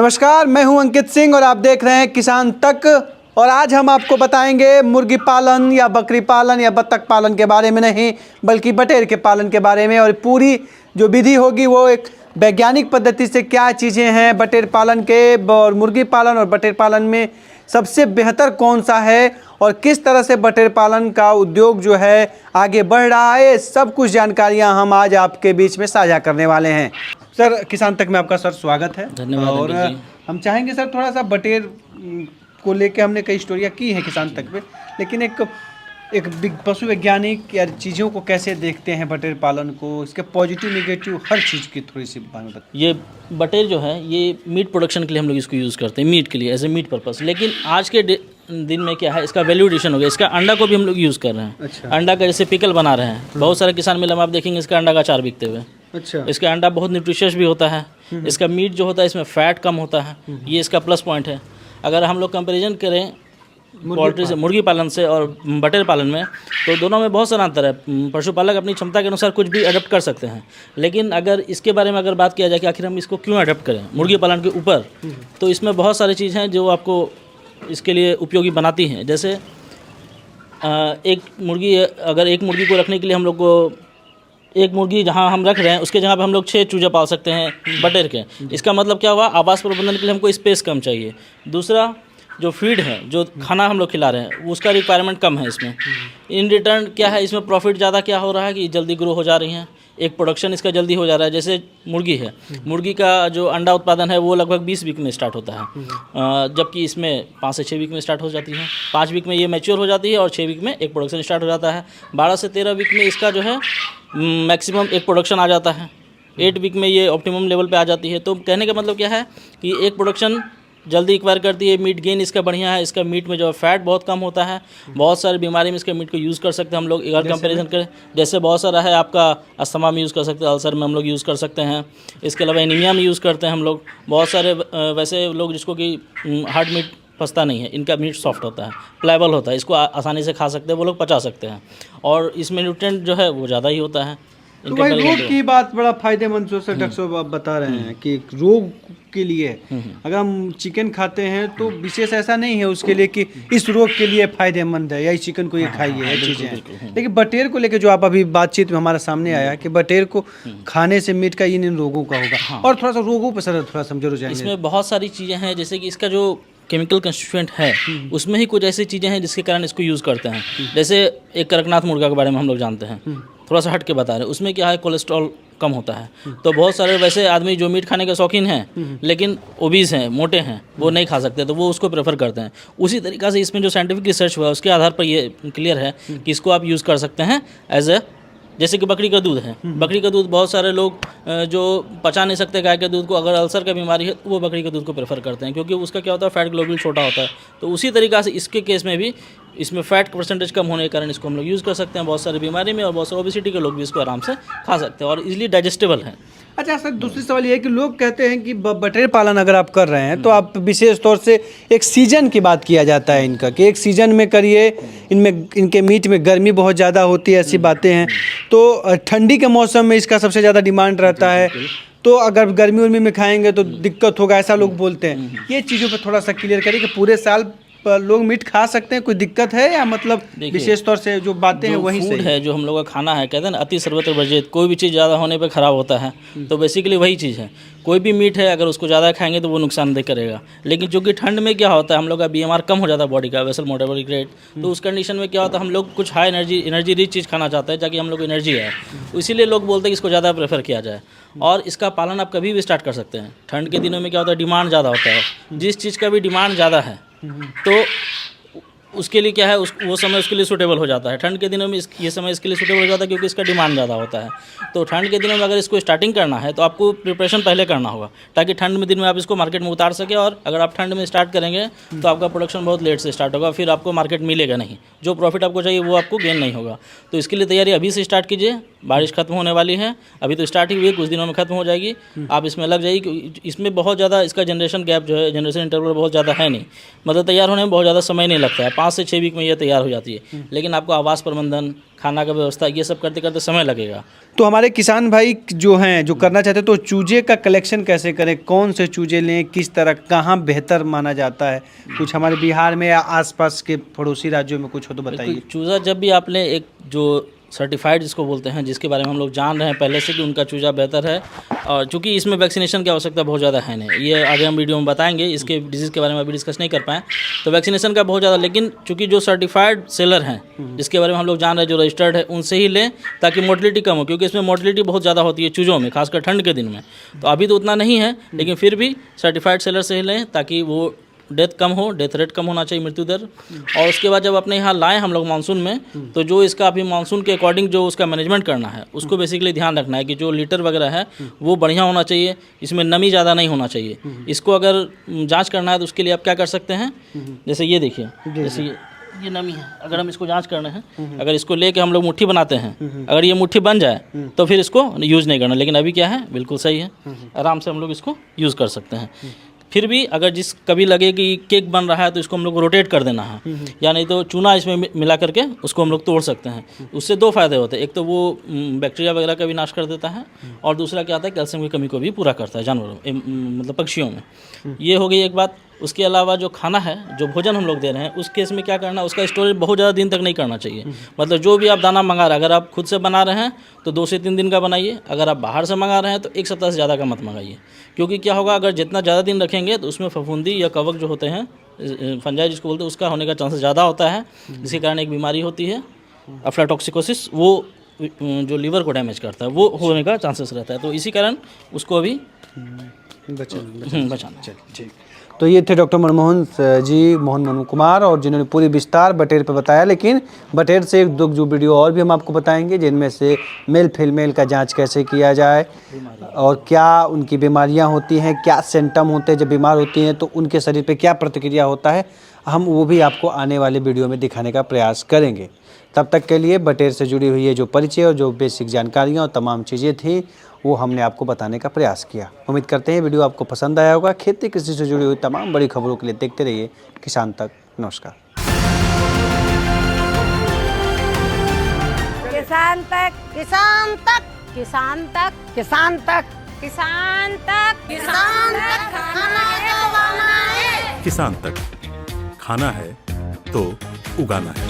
नमस्कार, मैं हूं अंकित सिंह और आप देख रहे हैं किसान तक। और आज हम आपको बताएंगे मुर्गी पालन या बकरी पालन या बत्तख पालन के बारे में नहीं, बल्कि बटेर के पालन के बारे में। और पूरी जो विधि होगी वो एक वैज्ञानिक पद्धति से क्या चीज़ें हैं बटेर पालन के और मुर्गी पालन और बटेर पालन में सबसे बेहतर कौन सा है और किस तरह से बटेर पालन का उद्योग जो है आगे बढ़ रहा है, सब कुछ जानकारियां हम आज आपके बीच में साझा करने वाले हैं। सर, किसान तक में आपका सर स्वागत है। धन्यवाद। और हम चाहेंगे सर थोड़ा सा बटेर को लेके हमने कई स्टोरियाँ की हैं किसान तक पे, लेकिन एक पशु वैज्ञानिक या चीज़ों को कैसे देखते हैं बटेर पालन को, इसके पॉजिटिव निगेटिव हर चीज़ की थोड़ी सी बात में बताइए। ये बटेर जो है ये मीट प्रोडक्शन के लिए हम लोग इसको यूज़ करते हैं, मीट के लिए एज ए मीट पर्पस। लेकिन आज के दिन में क्या है, इसका वैल्यू एडिशन हो गया। इसका अंडा को भी हम लोग यूज़ कर रहे हैं। अच्छा। अंडा का जैसे पिकल बना रहे हैं, बहुत सारे किसान मिल में आप देखेंगे इसका अंडा का अचार बिकते हुए। अच्छा। इसका अंडा बहुत न्यूट्रिशियस भी होता है। इसका मीट जो होता है इसमें फैट कम होता है, ये इसका प्लस पॉइंट है। अगर हम लोग कंपेरिजन करें पोल्ट्री से, मुर्गी पालन से और बटेर पालन में, तो दोनों में बहुत सारा अंतर है। पशुपालक अपनी क्षमता के अनुसार कुछ भी अडप्ट कर सकते हैं, लेकिन अगर इसके बारे में अगर बात किया जाए कि आखिर हम इसको क्यों अडप्ट करें मुर्गी पालन के ऊपर, तो इसमें बहुत सारी चीज़ हैं जो आपको इसके लिए उपयोगी बनाती हैं। जैसे एक मुर्गी को रखने के लिए हम लोग को एक मुर्गी जहाँ हम रख रहे हैं उसके जगह पे हम लोग 6 चूजे पाल सकते हैं बटेर के। इसका मतलब क्या हुआ, आवास प्रबंधन के लिए हमको स्पेस कम चाहिए। दूसरा, जो फीड है, जो खाना हम लोग खिला रहे हैं, उसका रिक्वायरमेंट कम है इसमें। इन रिटर्न क्या है, इसमें प्रॉफिट ज़्यादा क्या हो रहा है कि जल्दी ग्रो हो जा रही हैं, एक प्रोडक्शन इसका जल्दी हो जा रहा है। जैसे मुर्गी है, मुर्गी का जो अंडा उत्पादन है वो लगभग 20 वीक में स्टार्ट होता है, जबकि इसमें 5 से 6 वीक में स्टार्ट हो जाती है। 5 वीक में ये मैच्योर हो जाती है और 6 वीक में एक प्रोडक्शन स्टार्ट हो जाता है। 12 से 13 वीक में इसका जो है मैक्सिमम एक प्रोडक्शन आ जाता है। 8 वीक में ये ऑप्टिमम लेवल पे आ जाती है। तो कहने का मतलब क्या है कि एक प्रोडक्शन जल्दी एक्वायर करती है। मीट गेन इसका बढ़िया है। इसका मीट में जो फैट बहुत कम होता है। बहुत सारी बीमारी में इसके मीट को यूज़ कर सकते हैं हम लोग। अगर कंपैरिजन करें, जैसे बहुत सारा है, आपका अस्थमा में यूज़ कर सकते हैं, अल्सर में हम लोग यूज़ कर सकते हैं। इसके अलावा एनीमिया में यूज़ करते हैं हम लोग। बहुत सारे वैसे लोग जिसको कि हार्ड मीट पचता नहीं है, इनका मीट सॉफ्ट होता है, प्लायबल होता है, इसको आसानी से खा सकते हैं, वो लोग पचा सकते हैं। और इसमें न्यूट्रिएंट जो है वो ज़्यादा ही होता है। तो भाई रोग की बात बड़ा फायदेमंद से डॉक्टर साहब आप बता रहे हैं कि रोग के लिए अगर हम चिकन खाते हैं तो विशेष ऐसा नहीं है उसके लिए कि इस रोग के लिए फायदेमंद है या इस चिकन को ये खाइए, ये चीज़ें हैं। लेकिन बटेर को लेकर जो आप अभी बातचीत में हमारे सामने आया कि बटेर को खाने से मीट का इन रोगों का होगा, और थोड़ा सा रोगों पर सर थोड़ा समझो जाएंगे। इसमें बहुत सारी चीज़ें हैं, जैसे कि इसका जो केमिकल कंस्टिट्यूएंट है उसमें ही कुछ ऐसी चीज़ें हैं जिसके कारण इसको यूज़ करते हैं। जैसे एक कड़कनाथ मुर्गा के बारे में हम लोग जानते हैं, थोड़ा सा हट के बता रहे हैं। उसमें क्या है, कोलेस्ट्रॉल कम होता है। तो बहुत सारे वैसे आदमी जो मीट खाने के शौकीन हैं लेकिन ओबीज हैं, मोटे हैं, वो नहीं खा सकते, तो वो उसको प्रेफर करते हैं। उसी तरीक़ा से इसमें जो साइंटिफिक रिसर्च हुआ है उसके आधार पर ये क्लियर है कि इसको आप यूज़ कर सकते हैं एज ए, जैसे कि बकरी का दूध है। बकरी का दूध बहुत सारे लोग जो पचा नहीं सकते गाय के दूध को, अगर अल्सर का बीमारी है तो वो बकरी के दूध को प्रेफर करते हैं, क्योंकि उसका क्या होता है, फैट ग्लोबुल छोटा होता है। तो उसी तरीक़ा से इसके केस में भी इसमें फैट परसेंटेज कम होने के कारण इसको हम लोग यूज़ कर सकते हैं बहुत सारी बीमारी में। और बहुत सारे ओबेसिटी के लोग भी इसको आराम से खा सकते हैं और इजीली डाइजेस्टेबल है। अच्छा सर, दूसरी सवाल ये है कि लोग कहते हैं कि बटेर पालन अगर आप कर रहे हैं तो आप विशेष तौर से एक सीजन की बात किया जाता है इनका, कि एक सीजन में करिए, इनमें इनके मीट में गर्मी बहुत ज़्यादा होती है, ऐसी बातें हैं। तो ठंडी के मौसम में इसका सबसे ज़्यादा डिमांड रहता है, तो अगर गर्मी उर्मी में खाएंगे तो दिक्कत होगा, ऐसा लोग बोलते हैं। ये चीज़ों पर थोड़ा सा क्लियर करिए कि पूरे साल लोग मीट खा सकते हैं, कोई दिक्कत है या मतलब विशेष तौर से जो बातें हैं वही फूड है, जो हम लोग का खाना है, कहते हैं ना अति सर्वत्र वर्जित, कोई भी चीज़ ज़्यादा होने पे ख़राब होता है। तो बेसिकली वही चीज़ है। कोई भी मीट है अगर उसको ज़्यादा खाएंगे तो वो नुकसानदेह करेगा। लेकिन चूँकि ठंड में क्या होता है, हम लोग का BMR कम हो जाता है, बॉडी का वेसल मोटाबॉलिक रेट। तो उस कंडीशन में क्या होता है, हम लोग कुछ हाई एनर्जी रिच चीज़ खाना चाहते हैं ताकि हम लोग को एनर्जी है। इसीलिए लोग बोलते हैं कि इसको ज़्यादा प्रेफर किया जाए। और इसका पालन आप कभी भी स्टार्ट कर सकते हैं। ठंड के दिनों में क्या होता है, डिमांड ज़्यादा होता है। जिस चीज़ का भी डिमांड ज़्यादा है तो उसके लिए क्या है, वो समय उसके लिए सूटेबल हो जाता है। ठंड के दिनों में ये समय इसके लिए सूटेबल हो जाता है क्योंकि इसका डिमांड ज़्यादा होता है। तो ठंड के दिनों में अगर इसको स्टार्टिंग करना है तो आपको प्रिपरेशन पहले करना होगा, ताकि ठंड में दिन में आप इसको मार्केट में उतार सके। और अगर आप ठंड में स्टार्ट करेंगे तो आपका प्रोडक्शन बहुत लेट से स्टार्ट होगा, फिर आपको मार्केट मिलेगा नहीं, जो प्रॉफिट आपको चाहिए वो आपको गेन नहीं होगा। तो इसके लिए तैयारी अभी से स्टार्ट कीजिए। बारिश खत्म होने वाली है, अभी तो स्टार्ट ही हुई है, कुछ दिनों में खत्म हो जाएगी। आप इसमें लग जाइए, क्योंकि इसमें बहुत ज़्यादा इसका जनरेशन गैप जो है, जनरेशन इंटरवल बहुत ज़्यादा है नहीं, मतलब तैयार होने में बहुत ज़्यादा समय नहीं लगता है। 5 से 6 वीक में ये तैयार हो जाती है। लेकिन आपको आवास प्रबंधन, खाना का व्यवस्था, ये सब करते करते समय लगेगा। तो हमारे किसान भाई जो हैं, जो करना चाहते हैं, तो चूजे का कलेक्शन कैसे करें, कौन से चूजे लें, किस तरह, कहाँ बेहतर माना जाता है? कुछ हमारे बिहार में या आसपास के पड़ोसी राज्यों में कुछ हो तो बताइए। चूज़ा जब भी आपने एक जो सर्टिफाइड जिसको बोलते हैं, जिसके बारे में हम लोग जान रहे हैं पहले से कि उनका चूज़ा बेहतर है, और चूँकि इसमें वैक्सीनेशन की आवश्यकता बहुत ज़्यादा है नहीं, ये आगे हम वीडियो में बताएंगे, इसके डिजीज़ के बारे में अभी डिस्कस नहीं कर पाएँ, तो वैक्सीनेशन का बहुत ज़्यादा। लेकिन चूँकि जो सर्टिफाइड सेलर हैं, जिसके बारे में हम लोग जान रहे हैं, जो रजिस्टर्ड है, उनसे ही लें ताकि मोर्टलिटी कम हो, क्योंकि इसमें मोर्टलिटी बहुत ज़्यादा होती है चूज़ों में, खासकर ठंड के दिन में। तो अभी तो उतना नहीं है, लेकिन फिर भी सर्टिफाइड सेलर से ही लें ताकि वो डेथ कम हो, डेथ रेट कम होना चाहिए, मृत्यु दर। और उसके बाद जब अपने यहाँ लाएँ हम लोग मानसून में, तो जो इसका अभी मानसून के अकॉर्डिंग जो उसका मैनेजमेंट करना है, उसको बेसिकली ध्यान रखना है कि जो लीटर वगैरह है वो बढ़िया होना चाहिए, इसमें नमी ज़्यादा नहीं होना चाहिए। इसको अगर जांच करना है तो उसके लिए आप क्या कर सकते हैं, जैसे ये देखिए, जैसे ये नमी है, अगर हम इसको जांच करना है, अगर इसको लेके हम लोग मुट्ठी बनाते हैं, अगर ये मुट्ठी बन जाए तो फिर इसको यूज़ नहीं करना। लेकिन अभी क्या है, बिल्कुल सही है, आराम से हम लोग इसको यूज़ कर सकते हैं। फिर भी अगर जिस कभी लगे कि केक बन रहा है तो इसको हम लोग को रोटेट कर देना है, या नहीं तो चूना इसमें मिला करके उसको हम लोग तोड़ सकते हैं। उससे 2 फायदे होते हैं, एक तो वो बैक्टीरिया वगैरह का भी नाश कर देता है, और दूसरा क्या होता है, कैल्शियम की कमी को भी पूरा करता है जानवरों मतलब पक्षियों में। ये हो गई एक बात। उसके अलावा जो खाना है, जो भोजन हम लोग दे रहे हैं, उस केस में क्या करना है, उसका स्टोरेज बहुत ज़्यादा दिन तक नहीं करना चाहिए। मतलब जो भी आप दाना मंगा रहे हैं, अगर आप खुद से बना रहे हैं तो 2 से 3 दिन का बनाइए, अगर आप बाहर से मंगा रहे हैं तो 1 सप्ताह से ज़्यादा का मत मंगाइए। क्योंकि क्या होगा, अगर जितना ज़्यादा दिन रखेंगे तो उसमें फफूंदी या कवक जो होते हैं, फंजाई जिसको बोलते हैं, उसका होने का चांसेस ज़्यादा होता है, जिसके कारण एक बीमारी होती है अफ्लाटॉक्सिकोसिस, वो जो लीवर को डैमेज करता है, वो होने का चांसेस रहता है। तो इसी कारण उसको अभी बचाना। ठीक। तो ये थे डॉक्टर मनमोहन जी, मोहन मनु कुमार, और जिन्होंने पूरी विस्तार बटेर पे बताया। लेकिन बटेर से 1-2 जो वीडियो और भी हम आपको बताएंगे, जिनमें से मेल फीमेल का जांच कैसे किया जाए, और क्या उनकी बीमारियां होती हैं, क्या सिम्टम होते हैं जब बीमार होती हैं, तो उनके शरीर पे क्या प्रतिक्रिया होता है, हम वो भी आपको आने वाले वीडियो में दिखाने का प्रयास करेंगे। तब तक के लिए बटेर से जुड़ी हुई है जो परिचय और जो बेसिक जानकारियाँ और तमाम चीज़ें थी, वो हमने आपको बताने का प्रयास किया। उम्मीद करते हैं वीडियो आपको पसंद आया होगा। खेती कृषि से जुड़ी हुई तमाम बड़ी खबरों के लिए देखते रहिए किसान तक। नमस्कार। किसान तक, किसान तक, किसान तक, किसान तक, किसान तक, किसान तक खाना है तो उगाना है। किसान तक खाना है तो उगाना है।